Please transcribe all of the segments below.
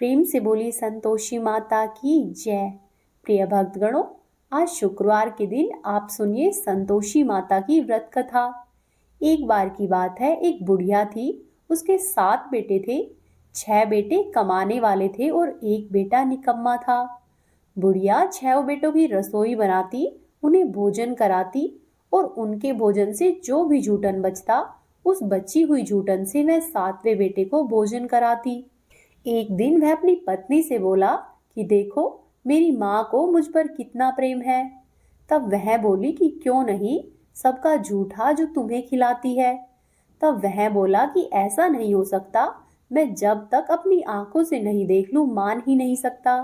प्रेम से बोली संतोषी माता की जय। प्रिय भक्तगणों, आज शुक्रवार के दिन आप सुनिए संतोषी माता की व्रत कथा। एक बार की बात है, एक बुढ़िया थी। उसके 7 बेटे थे। 6 बेटे कमाने वाले थे और एक बेटा निकम्मा था। बुढ़िया 6 बेटों की रसोई बनाती, उन्हें भोजन कराती और उनके भोजन से जो भी जूठन बचता, उस बची हुई जूठन से वह 7वें बेटे को भोजन कराती। एक दिन वह अपनी पत्नी से बोला कि देखो, मेरी माँ को मुझ पर कितना प्रेम है। तब वह बोली कि क्यों नहीं, सबका जूठा जो तुम्हें खिलाती है। तब वह बोला कि ऐसा नहीं हो सकता, मैं जब तक अपनी आंखों से नहीं देख लूं मान ही नहीं सकता।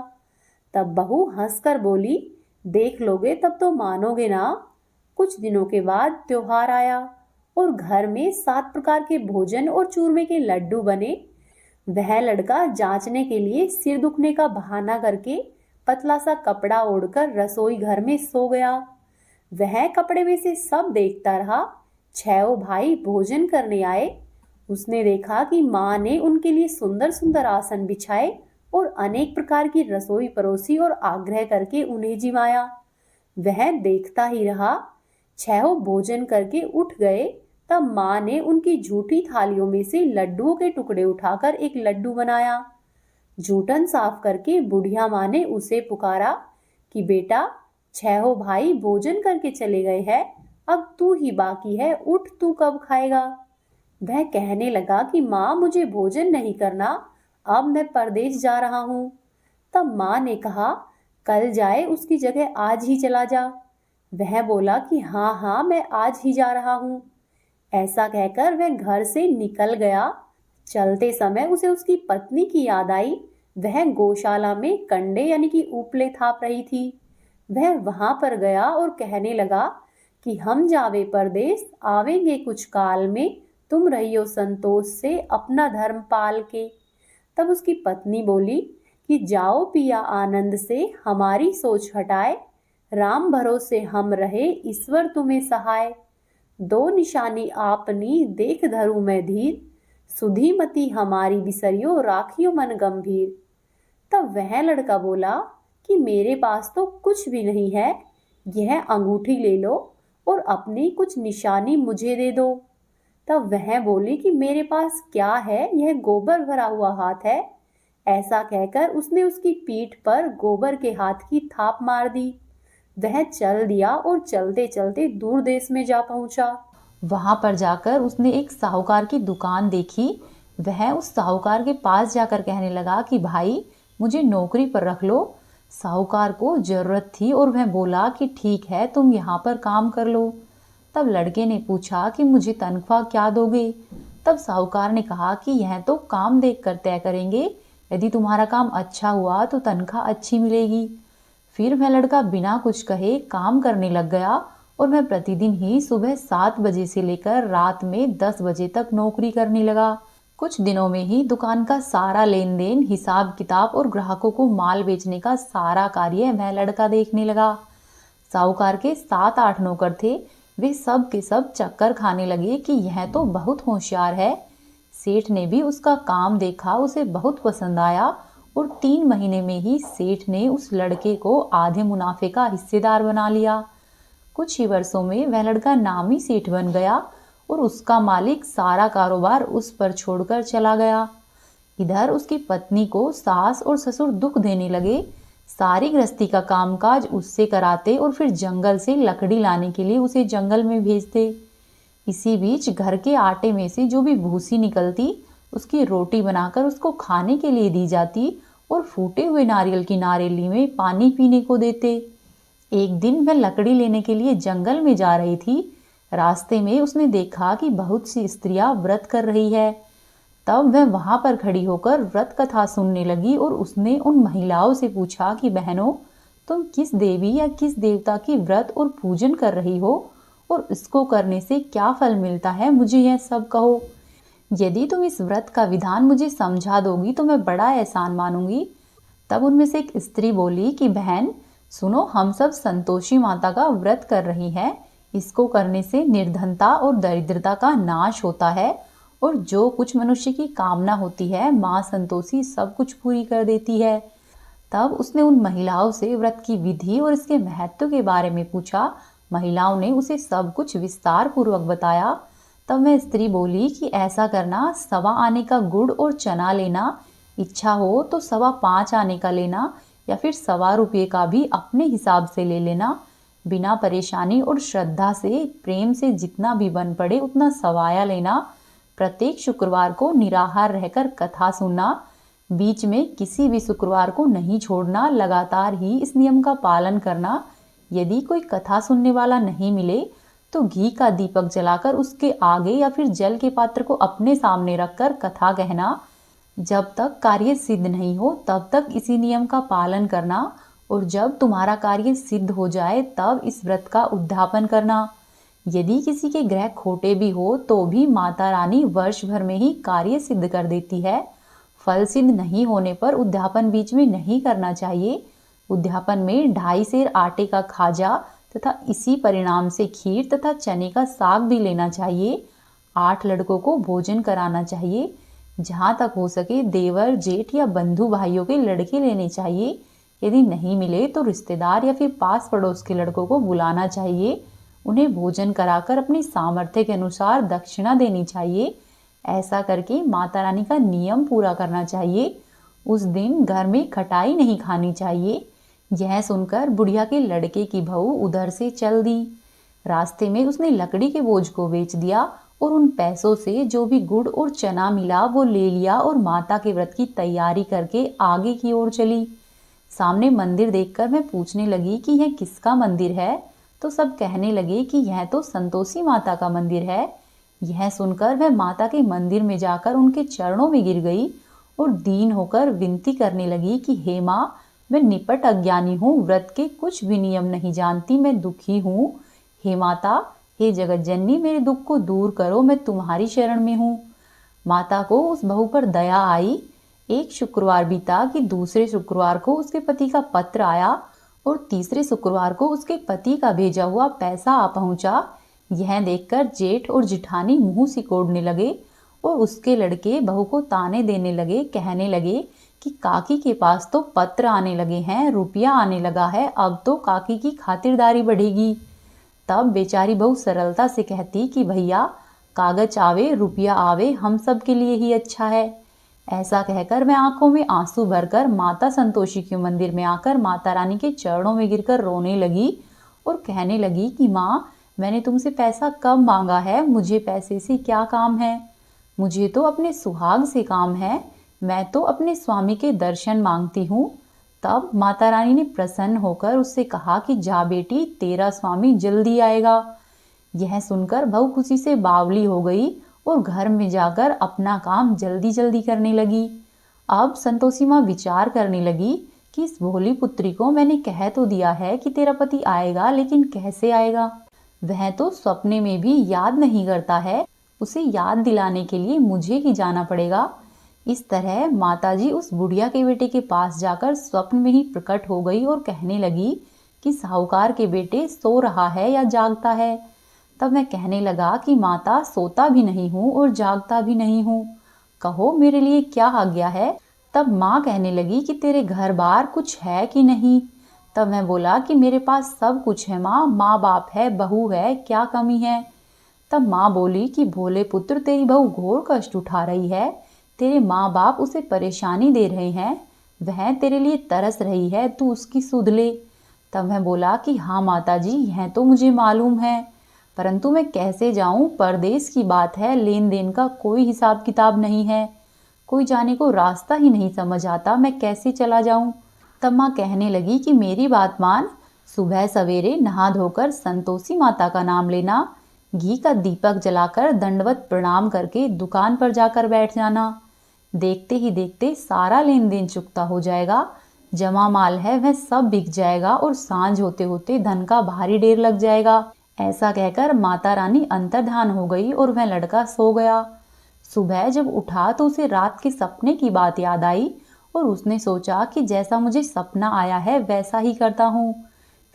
तब बहू हंसकर बोली, देख लोगे तब तो मानोगे ना। कुछ दिनों के बाद त्योहार आया और घर में 7 प्रकार के भोजन और चूरमे के लड्डू बने। वह लड़का जांचने के लिए सिर दुखने का बहाना करके पतला सा कपड़ा ओढ़कर रसोई घर में सो गया। वह कपड़े में से सब देखता रहा। 6 भाई भोजन करने आए। उसने देखा कि माँ ने उनके लिए सुंदर सुंदर आसन बिछाए और अनेक प्रकार की रसोई परोसी और आग्रह करके उन्हें जिमाया। वह देखता ही रहा। 6 भोजन करके उठ गए। तब माँ ने उनकी झूठी थालियों में से लड्डुओं के टुकड़े उठाकर एक लड्डू बनाया। जूठन साफ करके बुढ़िया माँ ने उसे पुकारा कि बेटा, 6 भाई भोजन करके चले गए हैं, अब तू ही बाकी है, उठ, तू कब खाएगा। वह कहने लगा कि माँ, मुझे भोजन नहीं करना, अब मैं परदेश जा रहा हूँ। तब माँ ने कहा, कल जाए उसकी जगह आज ही चला जा। वह बोला कि हाँ हाँ, मैं आज ही जा रहा हूँ। ऐसा कहकर वह घर से निकल गया। चलते समय उसे उसकी पत्नी की याद आई। वह गौशाला में कंडे यानी कि उपले थाप रही थी। वह वहां पर गया और कहने लगा कि हम जावे परदेश, आवेंगे कुछ काल में, तुम रहियो संतोष से अपना धर्म पाल के। तब उसकी पत्नी बोली कि जाओ पिया आनंद से, हमारी सोच हटाए, राम भरोसे हम रहे, ईश्वर तुम्हें सहाय। 2 निशानी आपनी देख धरू मैं धीर, सुधी मति हमारी बिसरियो, राखियो मन गंभीर। तब वह लड़का बोला कि मेरे पास तो कुछ भी नहीं है, यह अंगूठी ले लो और अपनी कुछ निशानी मुझे दे दो। तब वह बोली कि मेरे पास क्या है, यह गोबर भरा हुआ हाथ है। ऐसा कहकर उसने उसकी पीठ पर गोबर के हाथ की थाप मार दी। वह चल दिया और चलते चलते दूर देश में जा पहुंचा। वहां पर जाकर उसने एक साहूकार की दुकान देखी। वह उस साहूकार के पास जाकर कहने लगा कि भाई, मुझे नौकरी पर रख लो। साहूकार को जरूरत थी और वह बोला कि ठीक है, तुम यहाँ पर काम कर लो। तब लड़के ने पूछा कि मुझे तनख्वाह क्या दोगे। तब साहूकार ने कहा कि यह तो काम देख कर तय करेंगे, यदि तुम्हारा काम अच्छा हुआ तो तनख्वाह अच्छी मिलेगी। फिर वह लड़का बिना कुछ कहे काम करने लग गया और वह प्रतिदिन ही सुबह 7 बजे से लेकर रात में 10 बजे तक नौकरी करने लगा। कुछ दिनों में ही दुकान का सारा लेन देन, हिसाब किताब और ग्राहकों को माल बेचने का सारा कार्य वह लड़का देखने लगा। साहूकार के 7-8 नौकर थे। वे सब के सब चक्कर खाने लगे कि यह तो बहुत होशियार है। सेठ ने भी उसका काम देखा, उसे बहुत पसंद आया और 3 महीने में ही सेठ ने उस लड़के को आधे मुनाफे का हिस्सेदार बना लिया। कुछ ही वर्षों में वह लड़का नामी सेठ बन गया और उसका मालिक सारा कारोबार उस पर छोड़कर चला गया। इधर उसकी पत्नी को सास और ससुर दुख देने लगे। सारी गृहस्थी का कामकाज उससे कराते और फिर जंगल से लकड़ी लाने के लिए उसे जंगल में भेजते। इसी बीच घर के आटे में से जो भी भूसी निकलती, उसकी रोटी बनाकर उसको खाने के लिए दी जाती और फूटे हुए नारियल की नारेली में पानी पीने को देते। एक दिन वह लकड़ी लेने के लिए जंगल में जा रही थी। रास्ते में उसने देखा कि बहुत सी स्त्रियां व्रत कर रही है। तब वह वहां पर खड़ी होकर व्रत कथा सुनने लगी और उसने उन महिलाओं से पूछा कि बहनों, तुम किस देवी या किस देवता की व्रत और पूजन कर रही हो और इसको करने से क्या फल मिलता है, मुझे यह सब कहो। यदि तुम इस व्रत का विधान मुझे समझा दोगी तो मैं बड़ा एहसान मानूंगी। तब उनमें से एक स्त्री बोली कि बहन सुनो, हम सब संतोषी माता का व्रत कर रही हैं। इसको करने से निर्धनता और दरिद्रता का नाश होता है और जो कुछ मनुष्य की कामना होती है माँ संतोषी सब कुछ पूरी कर देती है। तब उसने उन महिलाओं से व्रत की विधि और इसके महत्व के बारे में पूछा। महिलाओं ने उसे सब कुछ विस्तार पूर्वक बताया। तब वह स्त्री बोली कि ऐसा करना, 1.25 आने का गुड़ और चना लेना, इच्छा हो तो 5.25 आने का लेना या फिर 1.25 का भी अपने हिसाब से ले लेना। बिना परेशानी और श्रद्धा से प्रेम से जितना भी बन पड़े उतना सवाया लेना। प्रत्येक शुक्रवार को निराहार रहकर कथा सुनना। बीच में किसी भी शुक्रवार को नहीं छोड़ना। लगातार ही इस नियम का पालन करना। यदि कोई कथा सुनने वाला नहीं मिले तो घी का दीपक जलाकर उसके आगे या फिर जल के पात्र को अपने सामने रखकर कथा कहना। जब तक कार्य सिद्ध नहीं हो तब तक इसी नियम का पालन करना और जब तुम्हारा कार्य सिद्ध हो जाए तब इस व्रत का उद्यापन करना। यदि किसी के ग्रह खोटे भी हो तो भी माता रानी वर्ष भर में ही कार्य सिद्ध कर देती है। फल सिद्ध नहीं होने पर उद्यापन बीच में नहीं करना चाहिए। उद्यापन में 2.5 सेर आटे का खाजा तथा इसी परिणाम से खीर तथा चने का साग भी लेना चाहिए। 8 लड़कों को भोजन कराना चाहिए। जहाँ तक हो सके देवर जेठ या बंधु भाइयों के लड़के लेने चाहिए। यदि नहीं मिले तो रिश्तेदार या फिर पास पड़ोस के लड़कों को बुलाना चाहिए। उन्हें भोजन कराकर अपनी सामर्थ्य के अनुसार दक्षिणा देनी चाहिए। ऐसा करके माता रानी का नियम पूरा करना चाहिए। उस दिन घर में खटाई नहीं खानी चाहिए। यह सुनकर बुढ़िया के लड़के की बहू उधर से चल दी। रास्ते में उसने लकड़ी के बोझ को बेच दिया और उन पैसों से जो भी गुड़ और चना मिला वो ले लिया और माता के व्रत की तैयारी करके आगे की ओर चली। सामने मंदिर देखकर मैं पूछने लगी कि यह किसका मंदिर है, तो सब कहने लगे कि यह तो संतोषी माता का मंदिर है। यह सुनकर वह माता के मंदिर में जाकर उनके चरणों में गिर गई और दीन होकर विनती करने लगी कि हे माँ, मैं निपट अज्ञानी हूँ, व्रत के कुछ भी नियम नहीं जानती, मैं दुखी हूँ। हे माता, हे जगत जननी, मेरे दुख को दूर करो, मैं तुम्हारी शरण में हूँ। माता को उस बहू पर दया आई। एक शुक्रवार बीता कि दूसरे शुक्रवार को उसके पति का पत्र आया और तीसरे शुक्रवार को उसके पति का भेजा हुआ पैसा आ पहुंचा। यह देखकर जेठ और जिठानी मुंह सिकोड़ने लगे और उसके लड़के बहू को ताने देने लगे। कहने लगे कि काकी के पास तो पत्र आने लगे हैं, रुपया आने लगा है, अब तो काकी की खातिरदारी बढ़ेगी। तब बेचारी बहू सरलता से कहती कि भैया, कागज आवे रुपया आवे, हम सब के लिए ही अच्छा है। ऐसा कहकर मैं आंखों में आंसू भरकर माता संतोषी के मंदिर में आकर माता रानी के चरणों में गिरकर रोने लगी और कहने लगी कि माँ, मैंने तुमसे पैसा कब मांगा है, मुझे पैसे से क्या काम है, मुझे तो अपने सुहाग से काम है, मैं तो अपने स्वामी के दर्शन मांगती हूँ। तब माता रानी ने प्रसन्न होकर उससे कहा कि जा बेटी, तेरा स्वामी जल्दी आएगा। यह सुनकर बहू खुशी से बावली हो गई और घर में जाकर अपना काम जल्दी जल्दी करने लगी। अब संतोषी माँ विचार करने लगी कि इस भोली पुत्री को मैंने कह तो दिया है कि तेरा पति आएगा, लेकिन कैसे आएगा? वह तो सपने में भी याद नहीं करता है, उसे याद दिलाने के लिए मुझे ही जाना पड़ेगा। इस तरह माताजी उस बुढ़िया के बेटे के पास जाकर स्वप्न में ही प्रकट हो गई और कहने लगी कि साहूकार के बेटे सो रहा है या जागता है। तब मैं कहने लगा कि माता, सोता भी नहीं हूँ और जागता भी नहीं हूँ, कहो मेरे लिए क्या आज्ञा है। तब माँ कहने लगी कि तेरे घर बार कुछ है कि नहीं। तब मैं बोला कि मेरे पास सब कुछ है माँ, माँ बाप है, बहू है, क्या कमी है। तब माँ बोली कि भोले पुत्र, तेरी बहू घोर कष्ट उठा रही है, तेरे माँ बाप उसे परेशानी दे रहे हैं, वह तेरे लिए तरस रही है, तू उसकी सुध ले। तब मैं बोला कि हाँ माताजी, यह तो मुझे मालूम है, परंतु मैं कैसे जाऊं, परदेश की बात है, लेन देन का कोई हिसाब किताब नहीं है, कोई जाने को रास्ता ही नहीं समझ आता, मैं कैसे चला जाऊं। तब माँ कहने लगी कि मेरी बात मान, सुबह सवेरे नहा धोकर संतोषी माता का नाम लेना, घी का दीपक जलाकर दंडवत प्रणाम करके दुकान पर जाकर बैठ जाना। देखते ही देखते सारा लेन देन चुकता हो जाएगा, जमा माल है वह सब बिक जाएगा और सांझ होते होते धन का भारी ढेर लग जाएगा। ऐसा कहकर माता रानी अंतर्धान हो गई और वह लड़का सो गया। सुबह जब उठा तो उसे रात के सपने की बात याद आई और उसने सोचा कि जैसा मुझे सपना आया है वैसा ही करता हूँ।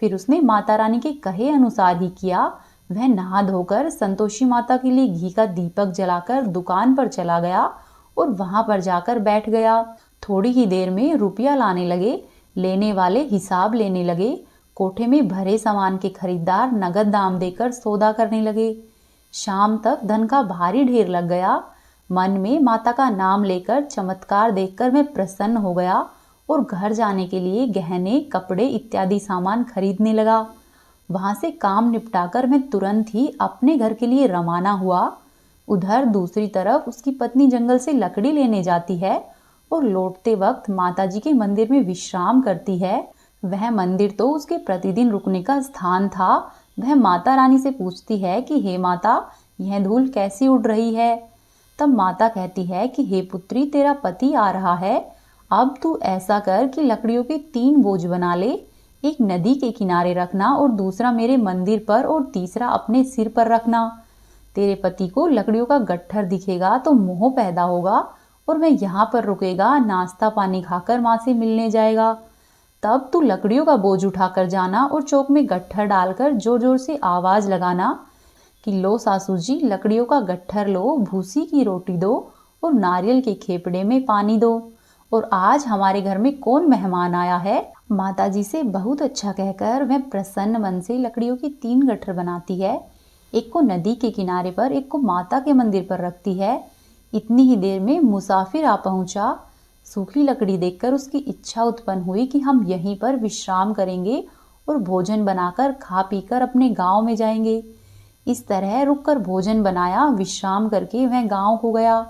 फिर उसने माता रानी के कहे अनुसार ही किया। वह नहा धोकर संतोषी माता के लिए घी का दीपक जलाकर दुकान पर चला गया और वहां पर जाकर बैठ गया। थोड़ी ही देर में रुपया लाने लगे, लेने वाले हिसाब लेने लगे। कोठे में भरे सामान के खरीदार नगद दाम देकर सौदा करने लगे। शाम तक धन का भारी ढेर लग गया। मन में माता का नाम लेकर चमत्कार देखकर मैं प्रसन्न हो गया और घर जाने के लिए गहने, कपड़े इत्यादि सामान खरीदने लगा। वहां से काम निपटाकर मैं तुरंत ही अपने घर के लिए रवाना हुआ। उधर दूसरी तरफ उसकी पत्नी जंगल से लकड़ी लेने जाती है और लौटते वक्त माताजी के मंदिर में विश्राम करती है। वह मंदिर तो उसके प्रतिदिन रुकने का स्थान था। वह माता रानी से पूछती है कि हे माता, यह धूल कैसी उड़ रही है। तब माता कहती है कि हे पुत्री, तेरा पति आ रहा है। अब तू ऐसा कर कि लकड़ियों के 3 बोझ बना ले। एक नदी के किनारे रखना और दूसरा मेरे मंदिर पर और तीसरा अपने सिर पर रखना। तेरे पति को लकड़ियों का गट्ठर दिखेगा तो मोह पैदा होगा और वह यहाँ पर रुकेगा, नाश्ता पानी खाकर माँ से मिलने जाएगा। तब तू लकड़ियों का बोझ उठाकर जाना और चौक में गट्ठर डालकर जोर जोर से आवाज लगाना कि लो सासू जी, लकड़ियों का गट्ठर लो, भूसी की रोटी दो और नारियल के खेपड़े में पानी दो। और आज हमारे घर में कौन मेहमान आया है। माताजी से बहुत अच्छा कहकर वह प्रसन्न मन से लकड़ियों की 3 गट्ठर बनाती है। एक को नदी के किनारे पर, एक को माता के मंदिर पर रखती है। इतनी ही देर में मुसाफिर आ पहुंचा। सूखी लकड़ी देखकर उसकी इच्छा उत्पन्न हुई कि हम यहीं पर विश्राम करेंगे और भोजन बनाकर खा पीकर अपने गांव में जाएंगे। इस तरह रुककर भोजन बनाया, विश्राम करके वह गांव को गया।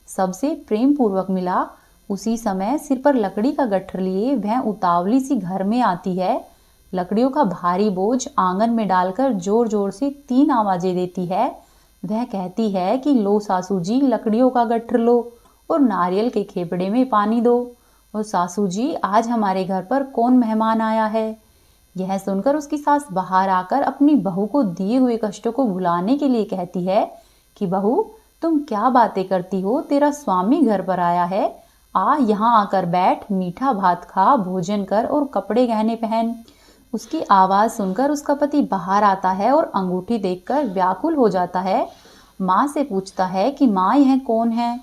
सबसे प्रेम पूर्वक मिला। उसी समय सिर पर लकड़ी का गट्ठर लिए वह उतावली सी घर में आती है। लकड़ियों का भारी बोझ आंगन में डालकर जोर जोर से 3 आवाजें देती है। वह कहती है कि लो सासू जी, लकड़ियों का गट्ठर लो और नारियल के खेपड़े में पानी दो। और सासू जी, आज हमारे घर पर कौन मेहमान आया है। यह सुनकर उसकी सास बाहर आकर अपनी बहू को दिए हुए कष्टों को भुलाने के लिए कहती है कि बहू, तुम क्या बातें करती हो, तेरा स्वामी घर पर आया है। आ, यहाँ आकर बैठ, मीठा भात खा, भोजन कर और कपड़े गहने पहन। उसकी आवाज सुनकर उसका पति बाहर आता है और अंगूठी देखकर व्याकुल हो जाता है। माँ से पूछता है कि माँ, यह कौन है।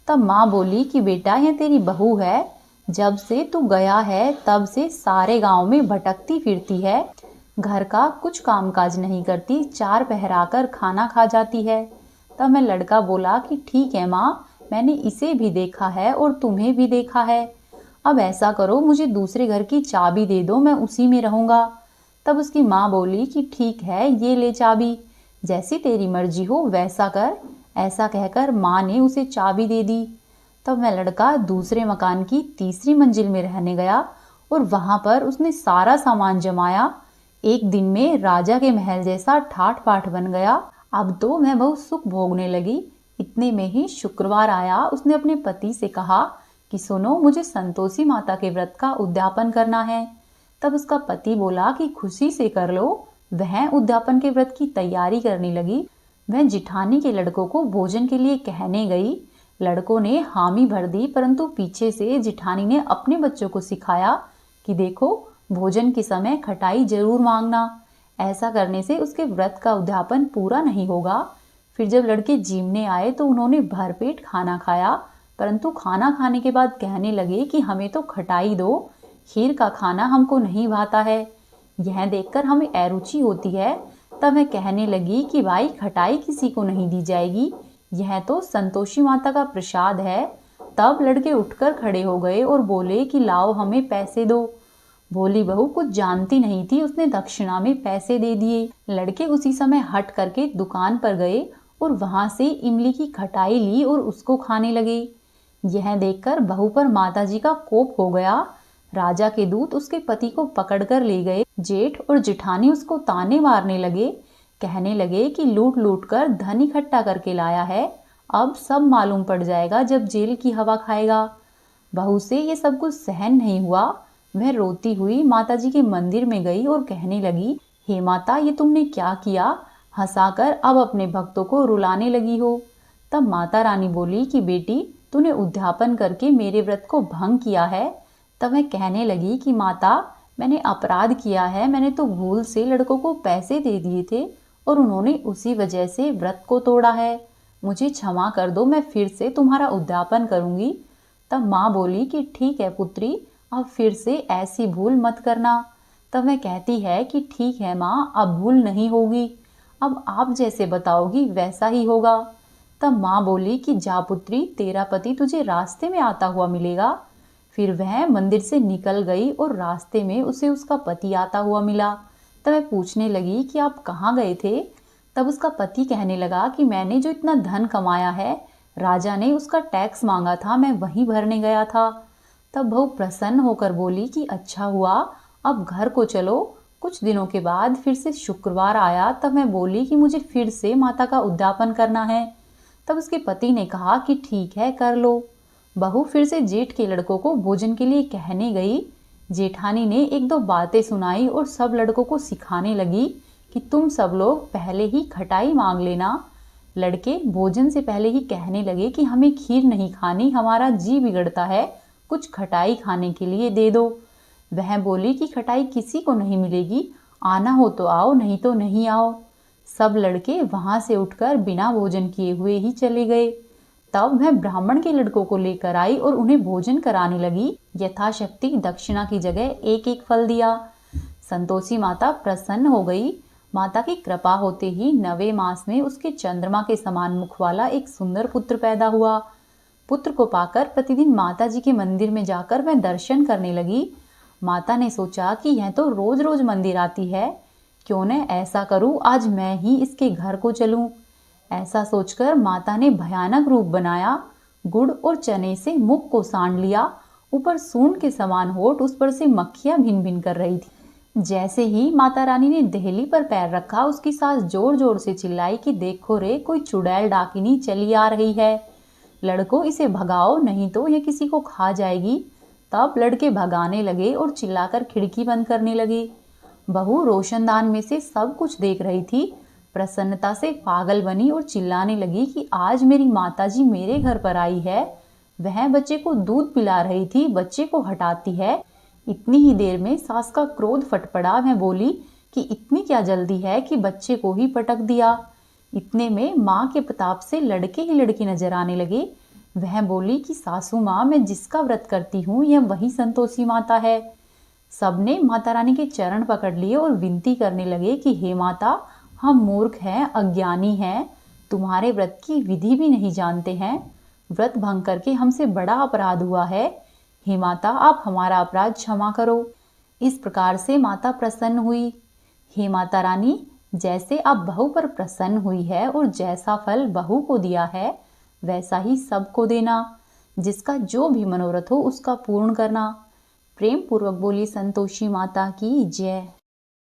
तब माँ बोली कि बेटा, यह तेरी बहू है। जब से तू गया है तब से सारे गांव में भटकती फिरती है। घर का कुछ कामकाज नहीं करती, 4 पहर आकर खाना खा जाती है। तब मैं लड़का बोला कि ठीक है माँ, मैंने इसे भी देखा है और तुम्हें भी देखा है। अब ऐसा करो, मुझे दूसरे घर की चाबी दे दो, मैं उसी में रहूंगा। तब उसकी माँ बोली कि ठीक है, ये ले चाबी, जैसी तेरी मर्जी हो वैसा कर। ऐसा कहकर माँ ने उसे चाबी दे दी। तब मैं लड़का दूसरे मकान की तीसरी मंजिल में रहने गया और वहां पर उसने सारा सामान जमाया। एक दिन में राजा के महल जैसा ठाठ पाठ बन गया। अब तो मैं बहुत सुख भोगने लगी। इतने में ही शुक्रवार आया। उसने अपने पति से कहा कि सुनो, मुझे संतोषी माता के व्रत का उद्यापन करना है। तब उसका पति बोला कि खुशी से कर लो। वह उद्यापन के व्रत की तैयारी करने लगी। वह जिठानी के लड़कों को भोजन के लिए कहने गई। लड़कों ने हामी भर दी, परंतु पीछे से जिठानी ने अपने बच्चों को सिखाया कि देखो, भोजन के समय खटाई जरूर मांगना। ऐसा करने से उसके व्रत का उद्यापन पूरा नहीं होगा। फिर जब लड़के जीमने आए तो उन्होंने भरपेट खाना खाया, परंतु खाना खाने के बाद कहने लगे कि हमें तो खटाई दो, खीर का खाना हमको नहीं भाता है। यह देखकर हमें अरुचि होती है। तब मैं कहने लगी कि भाई, खटाई किसी को नहीं दी जाएगी, यह तो संतोषी माता का प्रसाद है। तब लड़के उठकर खड़े हो गए और बोले कि लाओ, हमें पैसे दो। भोली बहू कुछ जानती नहीं थी, उसने दक्षिणा में पैसे दे दिए। लड़के उसी समय हट करके दुकान पर गए और वहां से इमली की खटाई ली और उसको खाने लगे। यह देखकर बहू पर माताजी का कोप हो गया। राजा के दूत उसके पति को पकड़कर ले गए। जेठ और जेठानी उसको ताने मारने लगे, कहने लगे कि लूट लूट कर धन इकट्ठा करके लाया है, अब सब मालूम पड़ जाएगा जब जेल की हवा खाएगा। बहू से ये सब कुछ सहन नहीं हुआ। वह रोती हुई माताजी के मंदिर में गई और कहने लगी, हे माता, ये तुमने क्या किया, हंसाकर अब अपने भक्तों को रुलाने लगी हो। तब माता रानी बोली कि बेटी, तूने उद्यापन करके मेरे व्रत को भंग किया है। तब मैं कहने लगी कि माता, मैंने अपराध किया है, मैंने तो भूल से लड़कों को पैसे दे दिए थे और उन्होंने उसी वजह से व्रत को तोड़ा है। मुझे क्षमा कर दो, मैं फिर से तुम्हारा उद्यापन करूंगी। तब माँ बोली कि ठीक है पुत्री, अब फिर से ऐसी भूल मत करना। तब वह कहती है कि ठीक है माँ, अब भूल नहीं होगी, अब आप जैसे बताओगी वैसा ही होगा। तब माँ बोली कि जा पुत्री, तेरा पति तुझे रास्ते में आता हुआ मिलेगा। फिर वह मंदिर से निकल गई और रास्ते में उसे उसका पति आता हुआ मिला। तब वह पूछने लगी कि आप कहाँ गए थे। तब उसका पति कहने लगा कि मैंने जो इतना धन कमाया है, राजा ने उसका टैक्स मांगा था, मैं वहीं भरने गया था। तब बहू प्रसन्न होकर बोली कि अच्छा हुआ, अब घर को चलो। कुछ दिनों के बाद फिर से शुक्रवार आया। तब मैं बोली कि मुझे फिर से माता का उद्यापन करना है। तब उसके पति ने कहा कि ठीक है, कर लो। बहू फिर से जेठ के लड़कों को भोजन के लिए कहने गई। जेठानी ने एक दो बातें सुनाई और सब लड़कों को सिखाने लगी कि तुम सब लोग पहले ही खटाई मांग लेना। लड़के भोजन से पहले ही कहने लगे कि हमें खीर नहीं खानी, हमारा जी बिगड़ता है, कुछ खटाई खाने के लिए दे दो। वह बोली कि खटाई किसी को नहीं मिलेगी, आना हो तो आओ, नहीं तो नहीं आओ। सब लड़के वहां से उठकर बिना भोजन किए हुए ही चले गए। तब वह ब्राह्मण के लड़कों को लेकर आई और उन्हें भोजन कराने लगी। यथाशक्ति दक्षिणा की जगह एक एक फल दिया। संतोषी माता प्रसन्न हो गई। माता की कृपा होते ही 9वें मास में उसके चंद्रमा के समान मुख वाला एक सुंदर पुत्र पैदा हुआ। पुत्र को पाकर प्रतिदिन माता जी के मंदिर में जाकर वह दर्शन करने लगी। माता ने सोचा कि यह तो रोज रोज मंदिर आती है, क्यों न ऐसा करूं, आज मैं ही इसके घर को चलूं। ऐसा सोचकर माता ने भयानक रूप बनाया। गुड़ और चने से मुख को सांड लिया, ऊपर सूंड के समान होठ, उस पर से मक्खियां भिन भिन कर रही थी। जैसे ही माता रानी ने देहली पर पैर रखा, उसकी सास जोर जोर से चिल्लाई कि देखो रे, कोई चुड़ैल डाकिनी चली आ रही है, लड़कों इसे भगाओ, नहीं तो यह किसी को खा जाएगी। तब लड़के भगाने लगे और चिल्लाकर खिड़की बंद करने लगे। बहू रोशनदान में से सब कुछ देख रही थी। प्रसन्नता से पागल बनी और चिल्लाने लगी कि आज मेरी माताजी मेरे घर पर आई है। वह बच्चे को दूध पिला रही थी, बच्चे को हटाती है। इतनी ही देर में सास का क्रोध फट पड़ा। वह बोली कि इतनी क्या जल्दी है कि बच्चे को ही पटक दिया। इतने में माँ के प्रताप से लड़के ही लड़की नजर आने लगे। वह बोली कि सासू माँ, मैं जिसका व्रत करती हूँ यह वही संतोषी माता है। सबने माता रानी के चरण पकड़ लिए और विनती करने लगे कि हे माता, हम मूर्ख हैं, अज्ञानी हैं, तुम्हारे व्रत की विधि भी नहीं जानते हैं। व्रत भंग करके हमसे बड़ा अपराध हुआ है। हे माता, आप हमारा अपराध क्षमा करो। इस प्रकार से माता प्रसन्न हुई। हे माता रानी, जैसे आप बहू पर प्रसन्न हुई है और जैसा फल बहू को दिया है, वैसा ही सबको देना। जिसका जो भी मनोरथ हो उसका पूर्ण करना। प्रेम पूर्वक बोली संतोषी माता की जय।